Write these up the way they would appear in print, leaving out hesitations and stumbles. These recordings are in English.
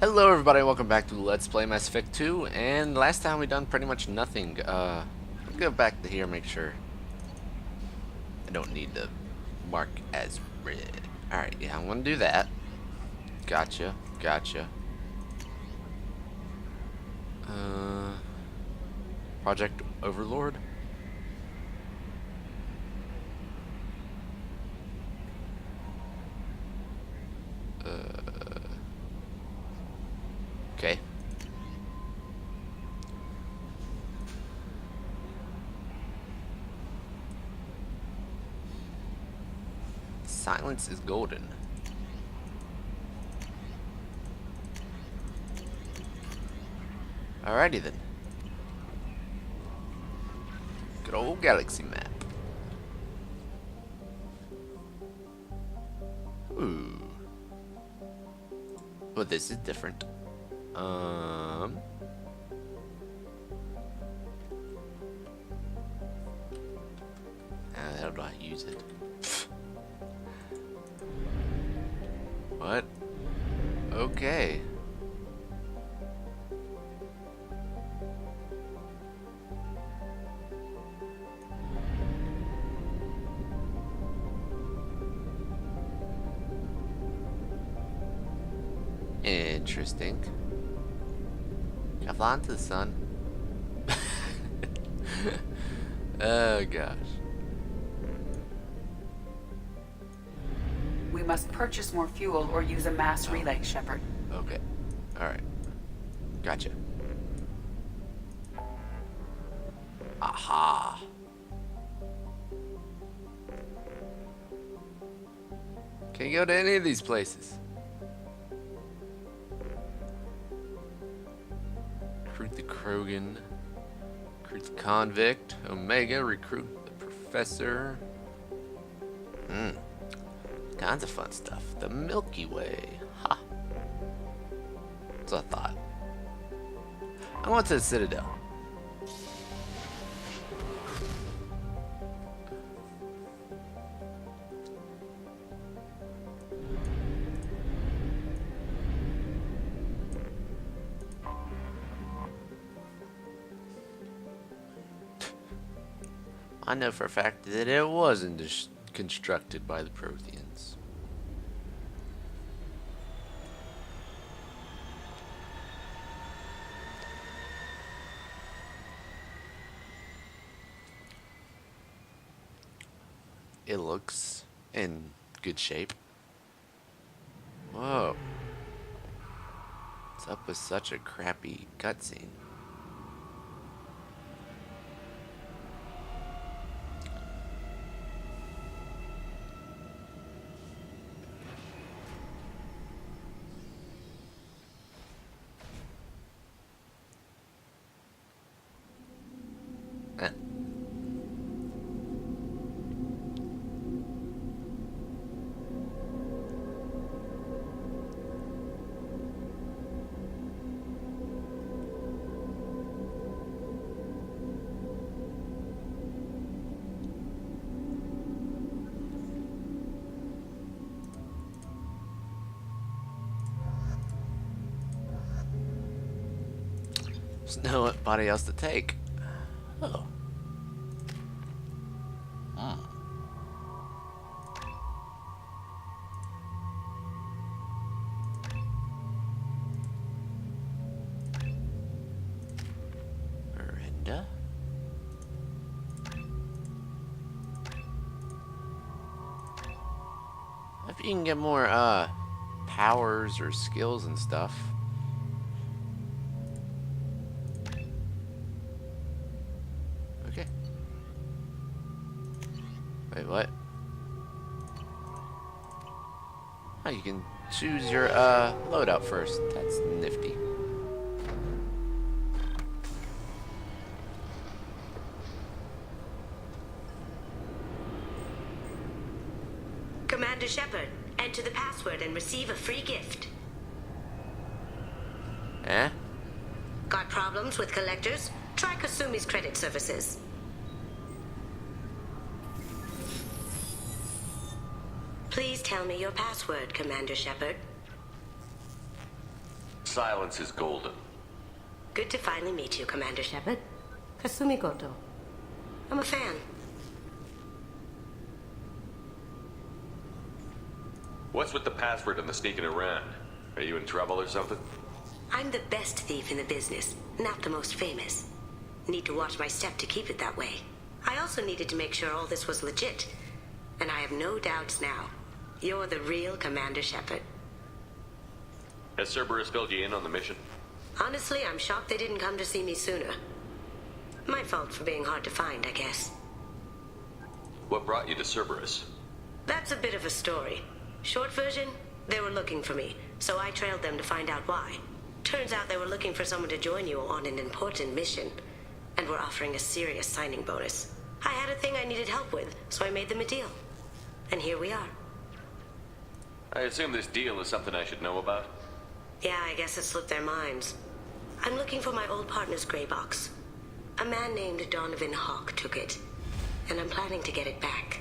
Hello everybody, and welcome back to Let's Play Mass Effect 2, and last time we done pretty much nothing. I'll go back to here, make sure I don't need to mark as red. Alright, yeah, I'm gonna do that. Gotcha, gotcha. Project Overlord? Okay. Silence is golden. Alrighty then. Good old galaxy map. Ooh. Well, this is different. How do I use it? What? Okay. Interesting. Can I fly into the sun? Oh gosh. We must purchase more fuel or use a mass relay, Shepard. Okay. Alright. Gotcha. Aha. Can't go to any of these places. Recruit the Krogan. Recruit the convict. Omega. Recruit the professor. Kinds of fun stuff. The Milky Way. Ha. That's what I thought. I went to the Citadel. I know for a fact that it wasn't constructed by the Protheans. It looks in good shape. Whoa. What's up with such a crappy cutscene? Eh. There's nobody else to take. Oh. Miranda? If you can get more, powers or skills and stuff. Okay. Wait, what? Oh, you can choose your, loadout first. That's nifty. Commander Shepard, enter the password and receive a free gift. Eh? Got problems with collectors? Try Kasumi's credit services. Please tell me your password, Commander Shepard. Silence is golden. Good to finally meet you, Commander Shepard. Kasumi Goto. I'm a fan. What's with the password and the sneaking around? Are you in trouble or something? I'm the best thief in the business, not the most famous. Need to watch my step to keep it that way. I also needed to make sure all this was legit. And I have no doubts now. You're the real Commander Shepard. Has Cerberus filled you in on the mission? Honestly, I'm shocked they didn't come to see me sooner. My fault for being hard to find, I guess. What brought you to Cerberus? That's a bit of a story. Short version, they were looking for me, so I trailed them to find out why. Turns out they were looking for someone to join you on an important mission, and were offering a serious signing bonus. I had a thing I needed help with, so I made them a deal. And here we are. I assume this deal is something I should know about? Yeah, I guess it slipped their minds. I'm looking for my old partner's gray box. A man named Donovan Hawk took it, and I'm planning to get it back.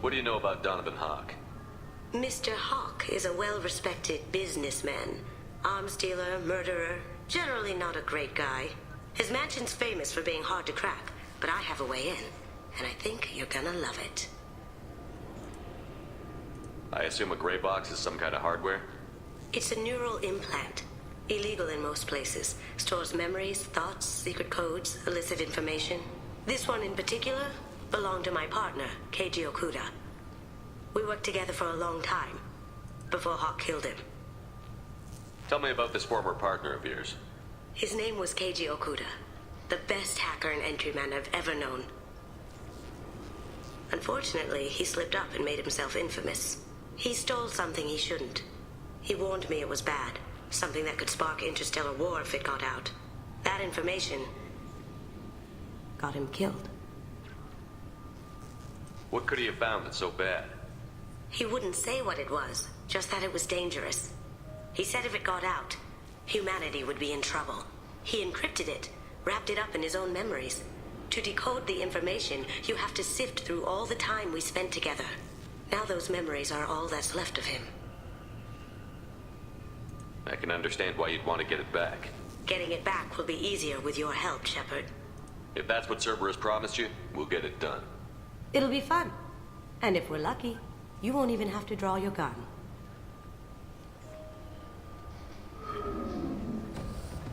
What do you know about Donovan Hawk? Mr. Hawk is a well-respected businessman. Arms dealer, murderer, generally not a great guy. His mansion's famous for being hard to crack, but I have a way in, and I think you're gonna love it. I assume a gray box is some kind of hardware? It's a neural implant. Illegal in most places. Stores memories, thoughts, secret codes, illicit information. This one in particular belonged to my partner, Keiji Okuda. We worked together for a long time, before Hawk killed him. Tell me about this former partner of yours. His name was Keiji Okuda, the best hacker and entryman I've ever known. Unfortunately, he slipped up and made himself infamous. He stole something he shouldn't. He warned me it was bad, something that could spark interstellar war if it got out. That information got him killed. What could he have found that's so bad? He wouldn't say what it was, just that it was dangerous. He said if it got out, humanity would be in trouble. He encrypted it, wrapped it up in his own memories. To decode the information, you have to sift through all the time we spent together. Now those memories are all that's left of him. I can understand why you'd want to get it back. Getting it back will be easier with your help, Shepard. If that's what Cerberus promised you, we'll get it done. It'll be fun. And if we're lucky, you won't even have to draw your gun.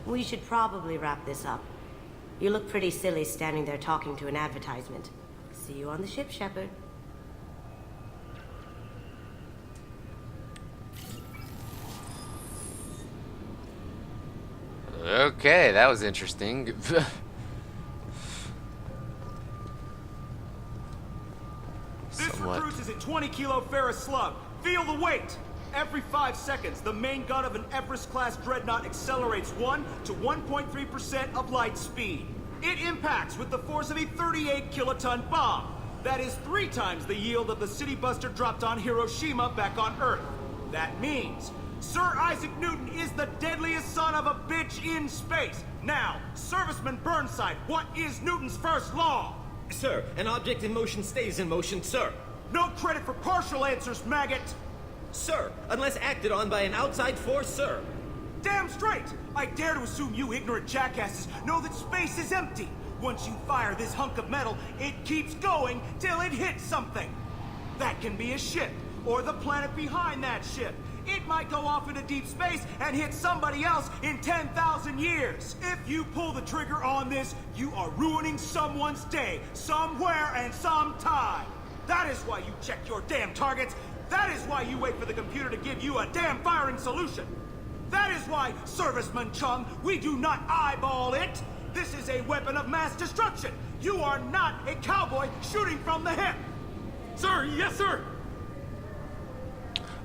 We should probably wrap this up. You look pretty silly standing there talking to an advertisement. See you on the ship, Shepard. Okay, that was interesting. This Somewhat. recruit is a 20-kilo ferrous slug. Feel the weight! Every 5 seconds, the main gun of an Everest-class dreadnought accelerates 1 to 1.3% of light speed. It impacts with the force of a 38-kiloton bomb. That is 3 times the yield of the city buster dropped on Hiroshima back on Earth. That means Sir Isaac Newton is the deadliest son of a bitch in space. Now, Serviceman Burnside, what is Newton's first law? Sir, an object in motion stays in motion, sir. No credit for partial answers, maggot! Sir, unless acted on by an outside force, sir. Damn straight! I dare to assume you ignorant jackasses know that space is empty. Once you fire this hunk of metal, it keeps going till it hits something. That can be a ship, or the planet behind that ship. It might go off into deep space and hit somebody else in 10,000 years. If you pull the trigger on this, you are ruining someone's day, somewhere and sometime. That is why you check your damn targets. That is why you wait for the computer to give you a damn firing solution. That is why, Serviceman Chung, we do not eyeball it. This is a weapon of mass destruction. You are not a cowboy shooting from the hip. Sir, yes, sir.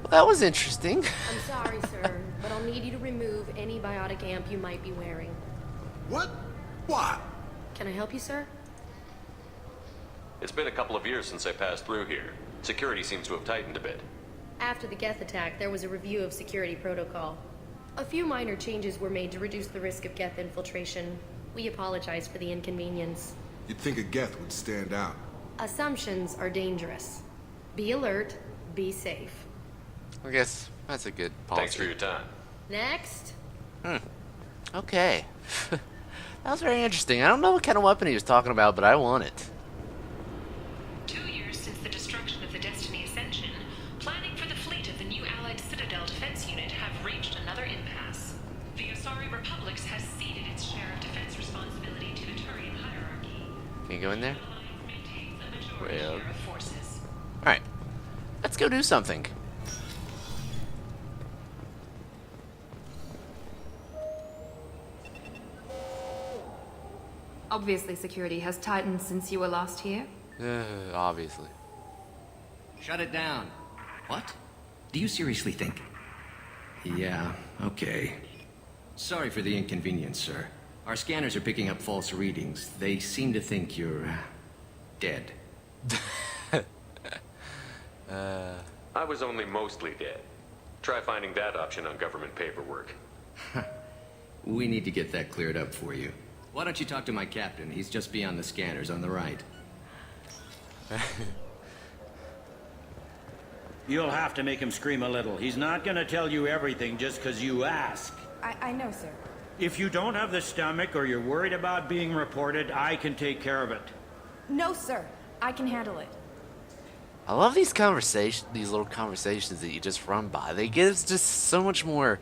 Well, that was interesting. I'm sorry, sir, but I'll need you to remove any biotic amp you might be wearing. What? Why? Can I help you, sir? It's been a couple of years since I passed through here. Security seems to have tightened a bit. After the Geth attack, there was a review of security protocol. A few minor changes were made to reduce the risk of Geth infiltration. We apologize for the inconvenience. You'd think a Geth would stand out. Assumptions are dangerous. Be alert, Be safe. I guess that's a good policy. Thanks for your time. Next. Okay. That was very interesting. I don't know what kind of weapon he was talking about, but I want it. 2 years since the destruction of the Destiny Ascension, planning for the fleet of the new Allied Citadel Defense Unit have reached another impasse. The Asari Republics has ceded its share of defense responsibility to the Turian hierarchy. Can you go in there? The Alliance maintains a majority Well. share of forces. Alright. Let's go do something. Obviously, security has tightened since you were last here. Obviously. Shut it down. What? Do you seriously think? Yeah, okay. Sorry for the inconvenience, sir. Our scanners are picking up false readings. They seem to think you're dead. I was only mostly dead. Try finding that option on government paperwork. We need to get that cleared up for you. Why don't you talk to my captain? He's just beyond the scanners on the right. You'll have to make him scream a little. He's not gonna tell you everything just because you ask. I know, sir. If you don't have the stomach or you're worried about being reported, I can take care of it. No, sir. I can handle it. I love these conversations, these little conversations that you just run by. They give just so much more,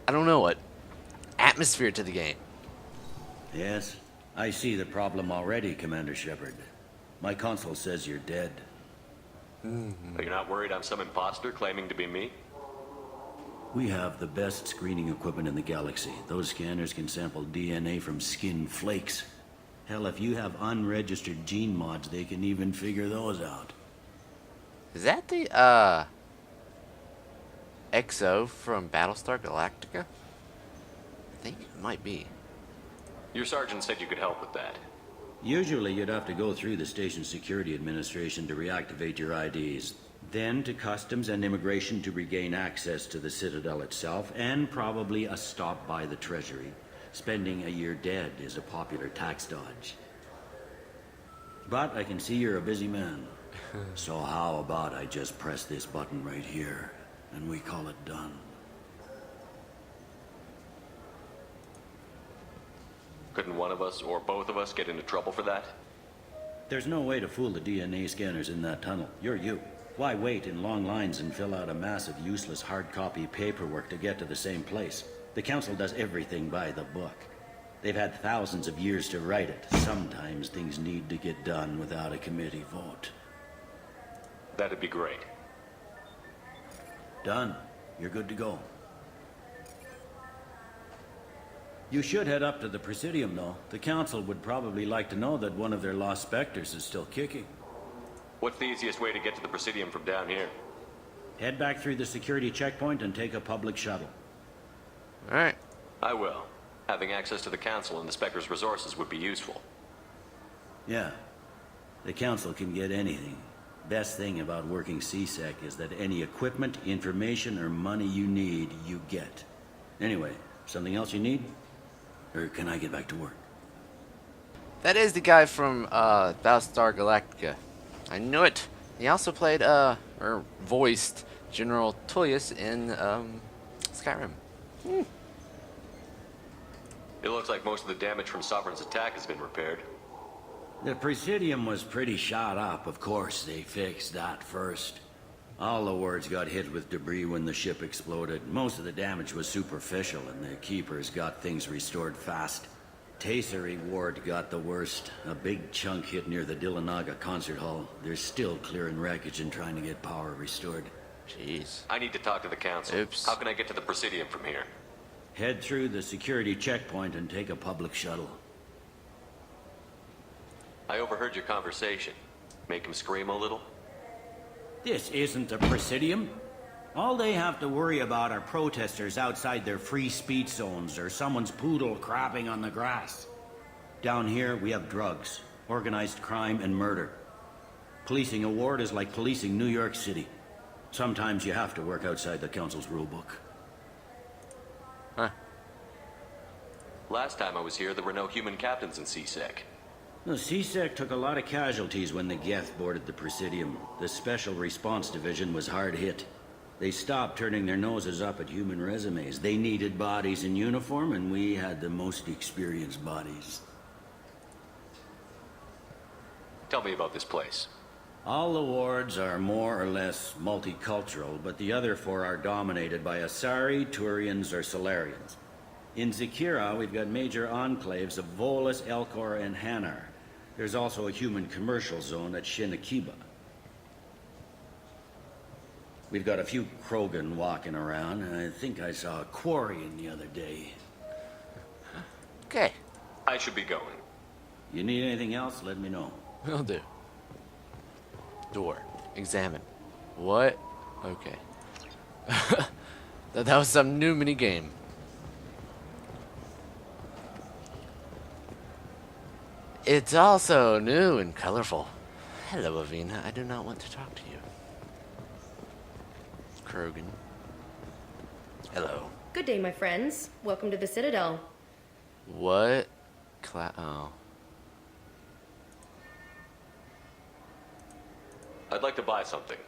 I don't know what, atmosphere to the game. Yes, I see the problem already, Commander Shepard. My console says you're dead. Are you not worried I'm some imposter claiming to be me? We have the best screening equipment in the galaxy. Those scanners can sample DNA from skin flakes. Hell, if you have unregistered gene mods, they can even figure those out. Is that the, XO from Battlestar Galactica? I think it might be. Your sergeant said you could help with that. Usually you'd have to go through the station security administration to reactivate your IDs, then to customs and immigration to regain access to the Citadel itself, and probably a stop by the Treasury. Spending a year dead is a popular tax dodge. But I can see you're a busy man. So how about I just press this button right here, and we call it done? Couldn't one of us, or both of us, get into trouble for that? There's no way to fool the DNA scanners in that tunnel. You're you. Why wait in long lines and fill out a massive useless hard copy paperwork to get to the same place? The Council does everything by the book. They've had thousands of years to write it. Sometimes things need to get done without a committee vote. That'd be great. Done. You're good to go. You should head up to the Presidium, though. The Council would probably like to know that one of their lost specters is still kicking. What's the easiest way to get to the Presidium from down here? Head back through the security checkpoint and take a public shuttle. Alright. I will. Having access to the Council and the Spectre's resources would be useful. Yeah. The Council can get anything. Best thing about working CSEC is that any equipment, information, or money you need, you get. Anyway, something else you need? Or can I get back to work? That is the guy from Battlestar Galactica. I knew it. He also played, or voiced General Tullius in Skyrim. It looks like most of the damage from Sovereign's attack has been repaired. The Presidium was pretty shot up, of course. They fixed that first. All the wards got hit with debris when the ship exploded. Most of the damage was superficial, and the Keepers got things restored fast. Tasery Ward got the worst. A big chunk hit near the Dillanaga concert hall. They're still clearing wreckage and trying to get power restored. Jeez. I need to talk to the Council. Oops. How can I get to the Presidium from here? Head through the security checkpoint and take a public shuttle. I overheard your conversation. Make him scream a little? This isn't a Presidium. All they have to worry about are protesters outside their free speech zones or someone's poodle crapping on the grass. Down here, we have drugs, organized crime, and murder. Policing a ward is like policing New York City. Sometimes you have to work outside the Council's rulebook. Huh. Last time I was here, there were no human captains in CSEC. The CSEC took a lot of casualties when the Geth boarded the Presidium. The Special Response Division was hard hit. They stopped turning their noses up at human resumes. They needed bodies in uniform, and we had the most experienced bodies. Tell me about this place. All the wards are more or less multicultural, but the other 4 are dominated by Asari, Turians, or Solarians. In Zakira, we've got major enclaves of Volus, Elcor, and Hanar. There's also a human commercial zone at Shinakiba. We've got a few Krogan walking around, and I think I saw a Quarian the other day. Okay. I should be going. You need anything else, let me know. Will do. Door. Examine. What? Okay. That was some new mini game. It's also new and colorful. Hello, Avina. I do not want to talk to you. Krogan. Hello. Good day, my friends. Welcome to the Citadel. What? Oh. I'd like to buy something.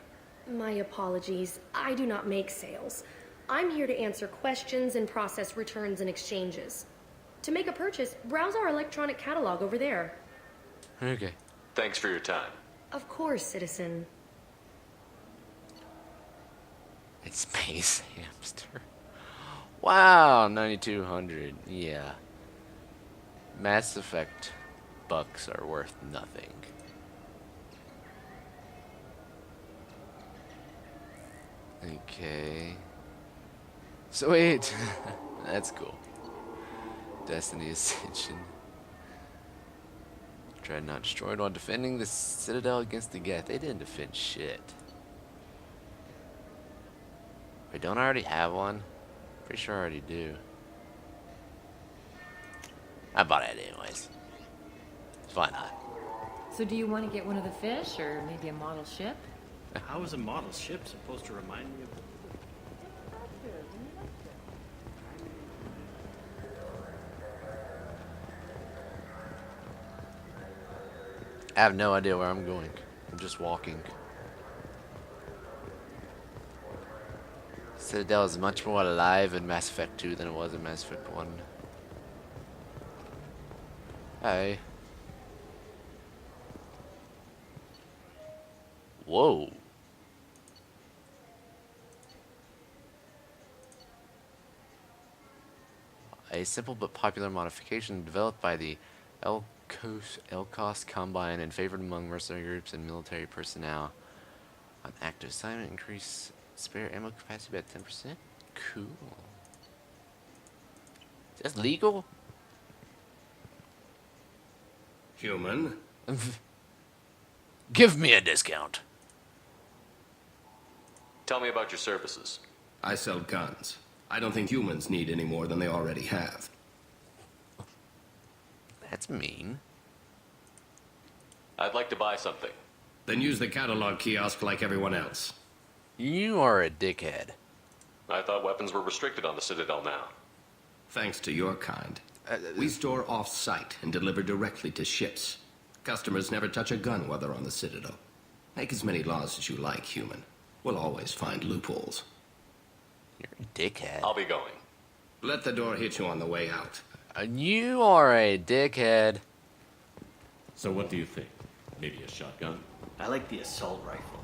My apologies. I do not make sales. I'm here to answer questions and process returns and exchanges. To make a purchase, browse our electronic catalog over there. Okay. Thanks for your time. Of course, citizen. It's Space Hamster. Wow, 9200. Yeah. Mass Effect bucks are worth nothing. Okay. Sweet. That's cool. Destiny Ascension. Dreadnought destroyed while defending the Citadel against the Geth. They didn't defend shit. Wait, don't I already have one? Pretty sure I already do. I bought it anyways. Why not? So do you want to get one of the fish, or maybe a model ship? How is a model ship supposed to remind me of... I have no idea where I'm going. I'm just walking. Citadel is much more alive in Mass Effect 2 than it was in Mass Effect 1. Hey. Whoa. A simple but popular modification developed by the Elcos Combine and favored among mercenary groups and military personnel. On active assignment, increase spare ammo capacity by 10%? Cool. Is that legal? Human? Give me a discount. Tell me about your services. I sell guns. I don't think humans need any more than they already have. That's mean. I'd like to buy something. Then use the catalog kiosk like everyone else. You are a dickhead. I thought weapons were restricted on the Citadel now. Thanks to your kind. We store off-site and deliver directly to ships. Customers never touch a gun while they're on the Citadel. Make as many laws as you like, human. We'll always find loopholes. You're a dickhead. I'll be going. Let the door hit you on the way out. You are a dickhead. So what do you think? Maybe a shotgun? I like the assault rifle.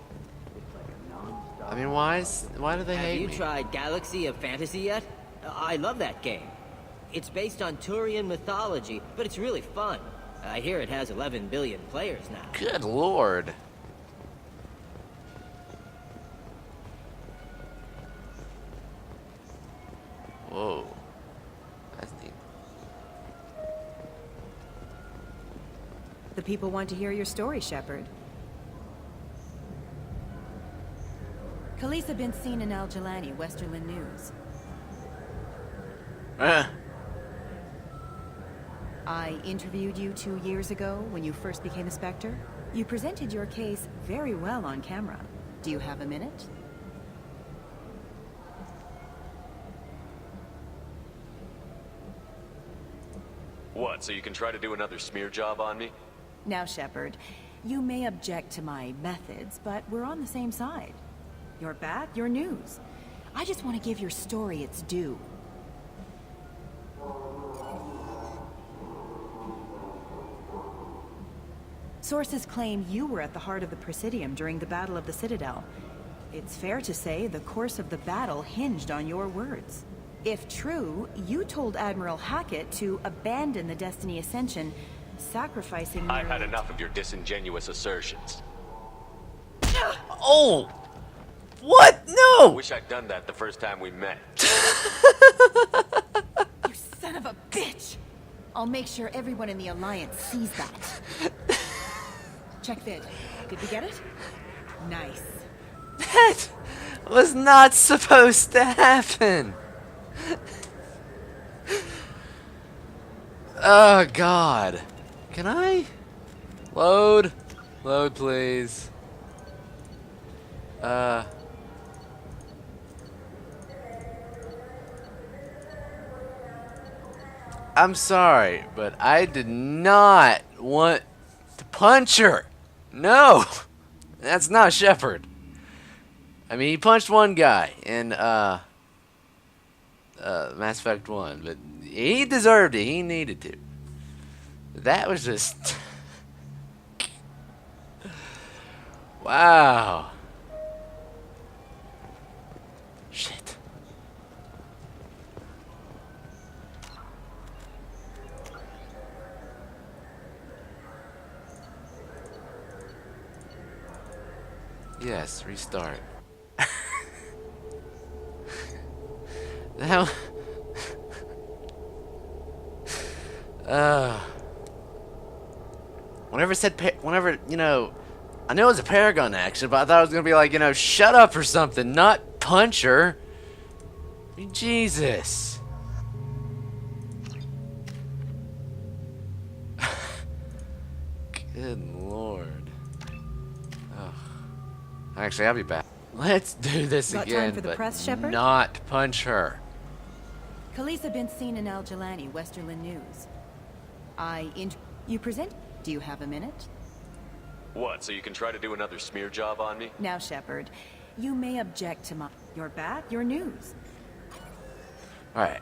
I mean, why do they hate me? Have you tried Galaxy of Fantasy yet? I love that game. It's based on Turian mythology, but it's really fun. I hear it has 11 billion players now. Good lord. Whoa. That's neat. The people want to hear your story, Shepard. Khaleesa been seen in Al Jelani, Westerland News. I interviewed you 2 years ago when you first became a Spectre. You presented your case very well on camera. Do you have a minute? What, so you can try to do another smear job on me? Now, Shepard, you may object to my methods, but we're on the same side. You're back, you're news. I just want to give your story its due. Sources claim you were at the heart of the Presidium during the Battle of the Citadel. It's fair to say the course of the battle hinged on your words. If true, you told Admiral Hackett to abandon the Destiny Ascension, sacrificing I've had enough of your disingenuous assertions. Oh! What? No! I wish I'd done that the first time we met. You son of a bitch! I'll make sure everyone in the Alliance sees that. Check vid. Did we get it? Nice. That was not supposed to happen. Oh, God. Can I? Load. Load, please. I'm sorry, but I did not want to punch her. No. That's not Shepard. I mean, he punched one guy in Mass Effect 1, but he deserved it. He needed to. That was just... Wow. Shit. Yes, restart. Now, whenever, you know, I know it was a Paragon action, but I thought it was gonna be like, you know, shut up or something, not punch her. I mean, Jesus. Good Lord. Oh. Actually, I'll be back. Let's do this Got again, time for the but press, Shepard? not punch her. Khaleesa been seen in Al Jalani, Westerland News. You present... Do you have a minute? What, so you can try to do another smear job on me? Now, Shepard, you may object to my... You're back, your news. Alright.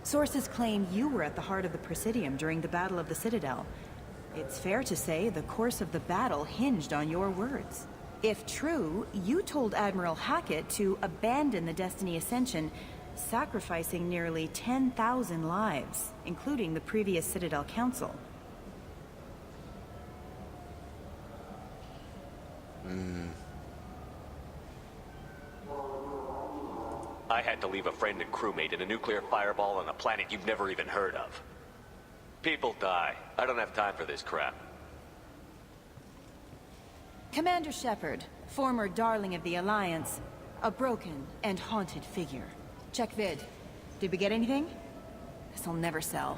Sources claim you were at the heart of the Presidium during the Battle of the Citadel. It's fair to say the course of the battle hinged on your words. If true, you told Admiral Hackett to abandon the Destiny Ascension, sacrificing nearly 10,000 lives, including the previous Citadel Council. I had to leave a friend and crewmate in a nuclear fireball on a planet you've never even heard of. People die. I don't have time for this crap. Commander Shepard, former darling of the Alliance, a broken and haunted figure. Check vid. Did we get anything? This'll never sell.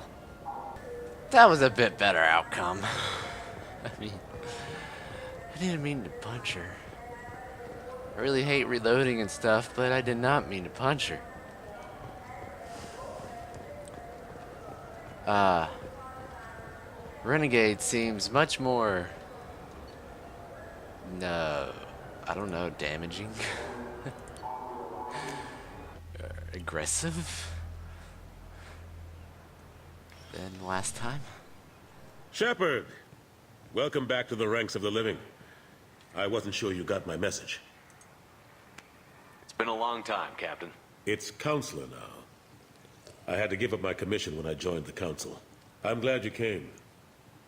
That was a bit better outcome. I mean, I didn't mean to punch her. I really hate reloading and stuff, but I did not mean to punch her. Renegade seems much more... No, I don't know, damaging? Aggressive? Than last time? Shepard! Welcome back to the ranks of the living. I wasn't sure you got my message. It's been a long time, Captain. It's Counselor now. I had to give up my commission when I joined the Council. I'm glad you came.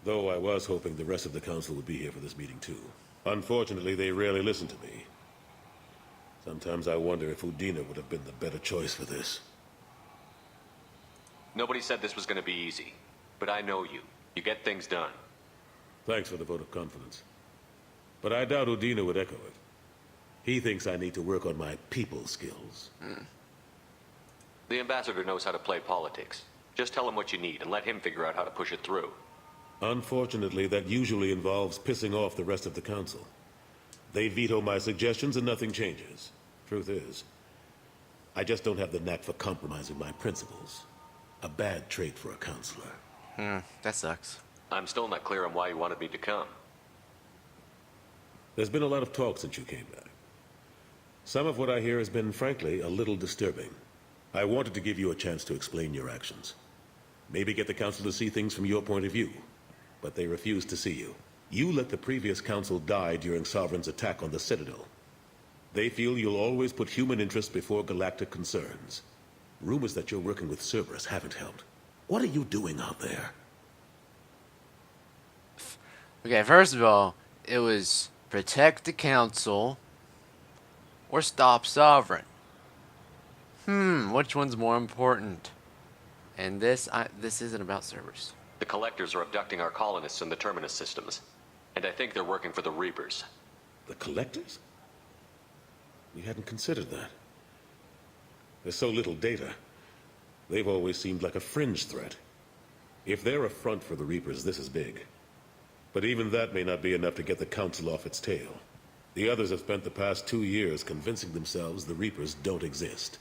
Though I was hoping the rest of the Council would be here for this meeting too. Unfortunately, they rarely listen to me. Sometimes I wonder if Udina would have been the better choice for this. Nobody said this was going to be easy. But I know you. You get things done. Thanks for the vote of confidence. But I doubt Udina would echo it. He thinks I need to work on my people skills. The Ambassador knows how to play politics. Just tell him what you need and let him figure out how to push it through. Unfortunately, that usually involves pissing off the rest of the Council. They veto my suggestions and nothing changes. Truth is, I just don't have the knack for compromising my principles. A bad trait for a counselor. That sucks. I'm still not clear on why you wanted me to come. There's been a lot of talk since you came back. Some of what I hear has been, frankly, a little disturbing. I wanted to give you a chance to explain your actions. Maybe get the Council to see things from your point of view. But they refused to see you. You let the previous Council die during Sovereign's attack on the Citadel. They feel you'll always put human interests before galactic concerns. Rumors that you're working with Cerberus haven't helped. What are you doing out there? Okay, first of all, it was protect the Council or stop Sovereign. Which one's more important? And this isn't about Cerberus. The Collectors are abducting our colonists in the Terminus systems. And I think they're working for the Reapers. The Collectors? We hadn't considered that. There's so little data. They've always seemed like a fringe threat. If they're a front for the Reapers, this is big. But even that may not be enough to get the Council off its tail. The others have spent the past 2 years convincing themselves the Reapers don't exist.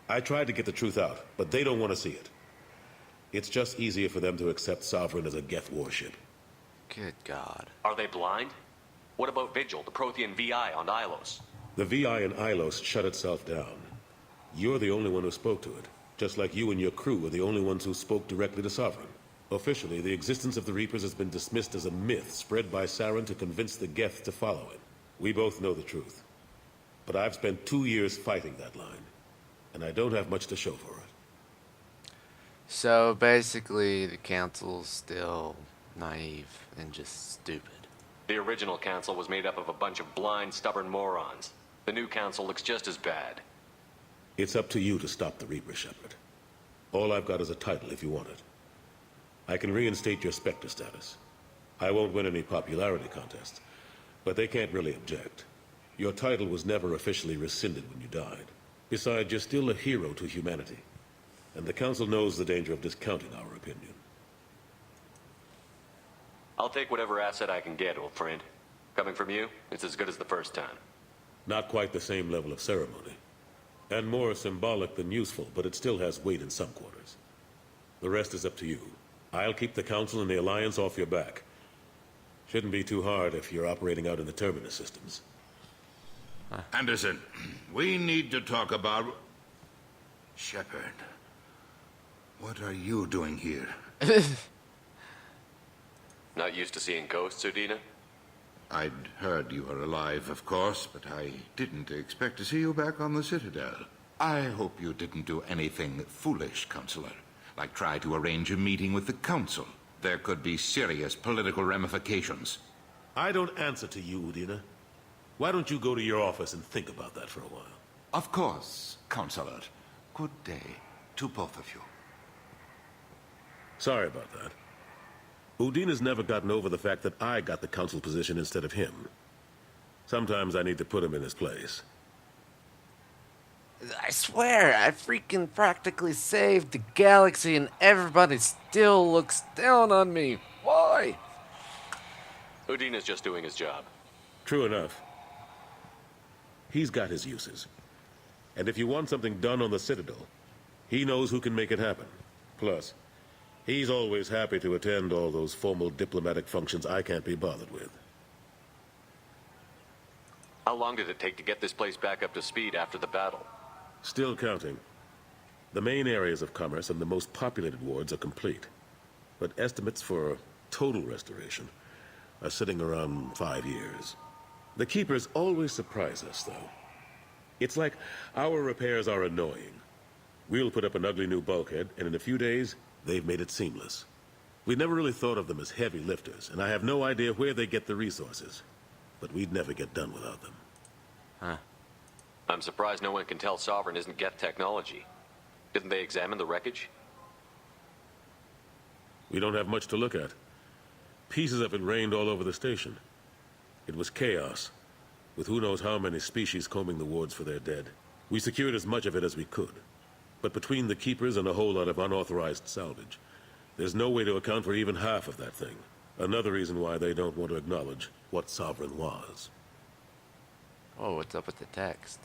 I tried to get the truth out, but they don't want to see it. It's just easier for them to accept Sovereign as a Geth warship. Good God. Are they blind? What about Vigil, the Prothean VI on Ilos? The VI in Ilos shut itself down. You're the only one who spoke to it, just like you and your crew were the only ones who spoke directly to Sovereign. Officially, the existence of the Reapers has been dismissed as a myth spread by Saren to convince the Geth to follow it. We both know the truth. But I've spent 2 years fighting that line, and I don't have much to show for it. So basically, the Council's still naive and just stupid. The original Council was made up of a bunch of blind, stubborn morons. The new Council looks just as bad. It's up to you to stop the Reaper, Shepard. All I've got is a title if you want it. I can reinstate your Spectre status. I won't win any popularity contests, but they can't really object. Your title was never officially rescinded when you died. Besides, you're still a hero to humanity. And the Council knows the danger of discounting our opinion. I'll take whatever asset I can get, old friend. Coming from you, it's as good as the first time. Not quite the same level of ceremony. And more symbolic than useful, but it still has weight in some quarters. The rest is up to you. I'll keep the Council and the Alliance off your back. Shouldn't be too hard if you're operating out in the Terminus systems. Anderson, we need to talk about... Shepard, what are you doing here? Not used to seeing ghosts, Udina? I'd heard you were alive, of course, but I didn't expect to see you back on the Citadel. I hope you didn't do anything foolish, Counselor, like try to arrange a meeting with the Council. There could be serious political ramifications. I don't answer to you, Udina. Why don't you go to your office and think about that for a while? Of course, Counselor. Good day to both of you. Sorry about that. Udina's never gotten over the fact that I got the Council position instead of him. Sometimes I need to put him in his place. I swear, I freaking practically saved the galaxy and everybody still looks down on me. Why? Udina's just doing his job. True enough. He's got his uses. And if you want something done on the Citadel, he knows who can make it happen. Plus, he's always happy to attend all those formal diplomatic functions I can't be bothered with. How long did it take to get this place back up to speed after the battle? Still counting. The main areas of commerce and the most populated wards are complete. But estimates for total restoration are sitting around 5 years. The Keepers always surprise us, though. It's like our repairs are annoying. We'll put up an ugly new bulkhead, and in a few days, they've made it seamless. We never really thought of them as heavy lifters, and I have no idea where they get the resources. But we'd never get done without them. Huh. I'm surprised no one can tell Sovereign isn't Geth technology. Didn't they examine the wreckage? We don't have much to look at. Pieces of it rained all over the station. It was chaos, with who knows how many species combing the wards for their dead. We secured as much of it as we could. But between the Keepers and a whole lot of unauthorized salvage, there's no way to account for even half of that thing. Another reason why they don't want to acknowledge what Sovereign was. Oh, what's up with the text?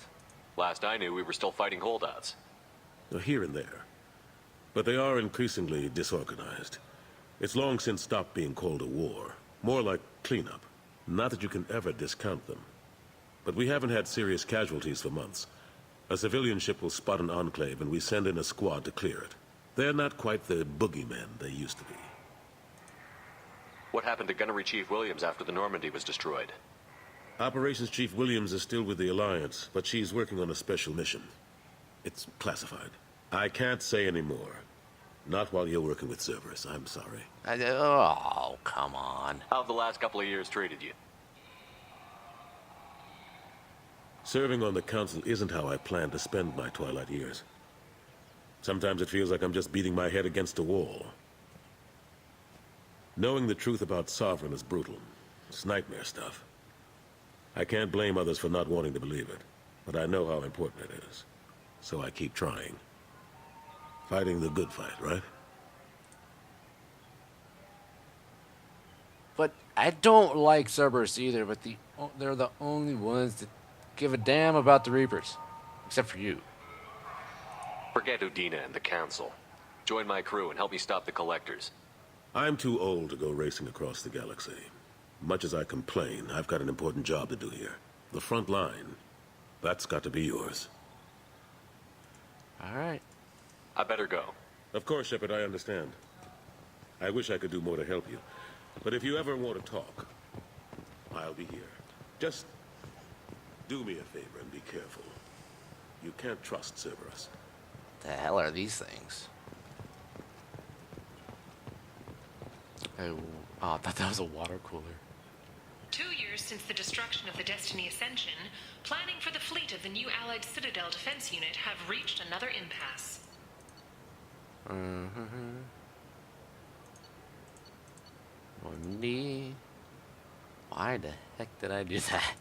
Last I knew, we were still fighting holdouts. Here and there. But they are increasingly disorganized. It's long since stopped being called a war. More like cleanup. Not that you can ever discount them. But we haven't had serious casualties for months. A civilian ship will spot an enclave and we send in a squad to clear it. They're not quite the boogeymen they used to be. What happened to Gunnery Chief Williams after the Normandy was destroyed? Operations Chief Williams is still with the Alliance, but she's working on a special mission. It's classified. I can't say any more. Not while you're working with Cerberus, I'm sorry. Oh, come on. How have the last couple of years treated you? Serving on the Council isn't how I plan to spend my twilight years. Sometimes it feels like I'm just beating my head against a wall. Knowing the truth about Sovereign is brutal. It's nightmare stuff. I can't blame others for not wanting to believe it, but I know how important it is. So I keep trying. Fighting the good fight, right? But I don't like Cerberus either, but they're the only ones that give a damn about the Reapers. Except for you. Forget Udina and the Council. Join my crew and help me stop the Collectors. I'm too old to go racing across the galaxy. Much as I complain, I've got an important job to do here. The front line. That's got to be yours. All right. I better go. Of course, Shepard, I understand. I wish I could do more to help you. But if you ever want to talk, I'll be here. Just do me a favor and be careful. You can't trust Cerberus. The hell are these things? Oh, I thought that was a water cooler. 2 years since the destruction of the Destiny Ascension, planning for the fleet of the new Allied Citadel Defense Unit have reached another impasse. Why the heck did I do that?